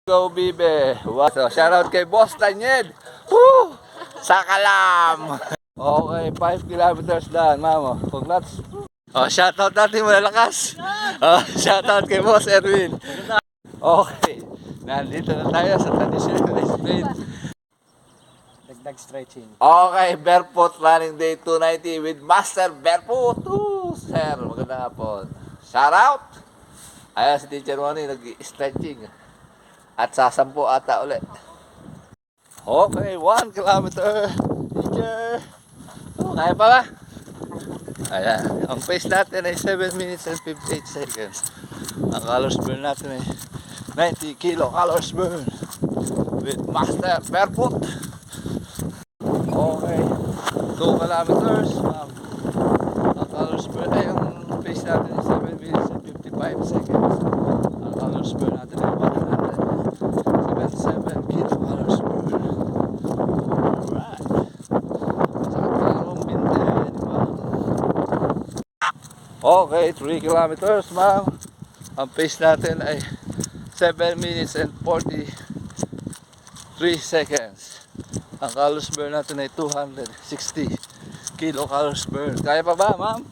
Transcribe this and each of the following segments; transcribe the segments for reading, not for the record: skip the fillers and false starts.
Go Bibe. What? So, shoutout kay Boss Daniel. Woo! Sa Kalam. Okay, 5 kilometers daan, mamo. Congrats. Oh, shoutout natin malalakas. Oh, shoutout kay Boss Erwin. Okay. Nandito na tayo sa traditional sprint. Dagdag stretching. Okay, Barefoot Running Day 290 with Master Barefoot. Woo! Sir, magandang hapon. Shoutout. Ayan si Teacher Moni, nag-stretching. At sasampu ata ulit. Okay, 1 kilometer. Teacher. Oh, kaya pa ba? Ayan. Ang pace natin ay 7 minutes and 58 seconds. Ang calories burn natin ay 90 kilocalories burn. With Master Barefoot. Okay. 2 kilometers. Ang calories burn ay ang pace natin ay 7 minutes and 55 seconds. Ang calories burn natin ay 177 kilocalories burn. Alright. Masakit pa ang binte, di ba? Okay, 3 kilometers, ma'am. Ang pace natin ay 7 minutes and 43 seconds. Ang calories burn natin ay 260 kilocalories burn. Kaya pa ba, ma'am?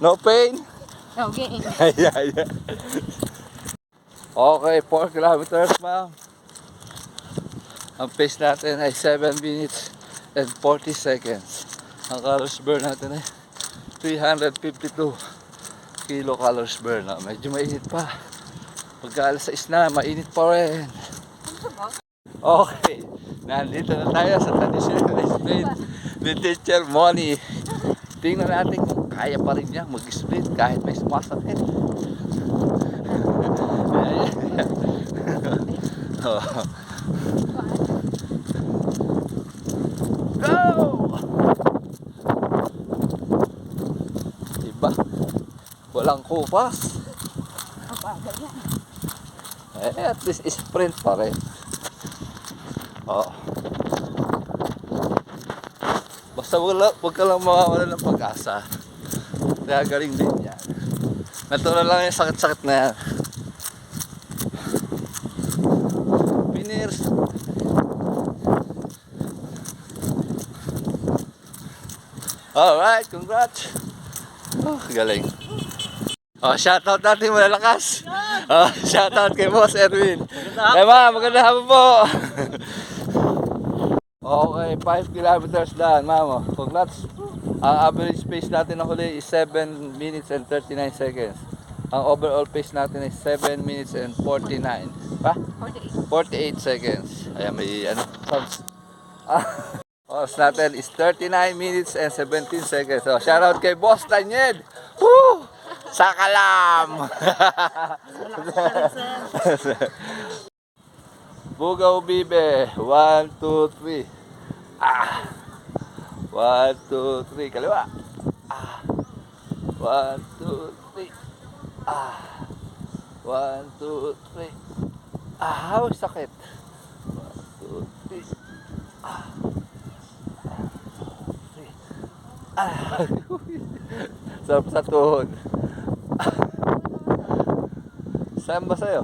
No pain? Okay. Yeah. Okay, 4 kilometers, ma'am. Ang pace natin ay 7 minutes and 40 seconds. Ang calories burn natin ay 352 kilocalories burn. Medyo mainit pa. Pagka alas 6 na, mainit pa rin. Okay, nandito na tayo sa traditional sprint ni Teacher Moni. Tingnan natin kung kaya pa rin niya mag-sprint kahit may sumasakit. Oh. Go! Diba? Walang kupas. At least sprint pa rin. Oh. Basta wag ka lang mawawala ng pag-asa. Kaya galing din yan. Natural lang yung sakit-sakit na yan. Finish. Alright, congrats. Oh, galing. Oh, shoutout natin malalakas. Oh, shoutout kay Boss Erwin. Hey ma, magandang hapon po. Okay, 5 kilometers daan, mamo. Congrats. Ang average pace natin na huli is 7 minutes and 39 seconds. Ang overall pace natin is 7 minutes and 49. Pa? 48 seconds. Ayan, may ano, sounds. Oras natin is 39 minutes and 17 seconds. So, shoutout kay Boss Daniel. Woo! Sa Kalam. Bugaw Bibe. 1, 2, 3. Ah. 1, 2, 3. Kaliwa. Ah. 1, 2, 3. Ah. 1, 2, 3. Ah, sakit. 1, 2, 3. Ah. Ah. Sarap sa tuhod. Saan ba sa'yo?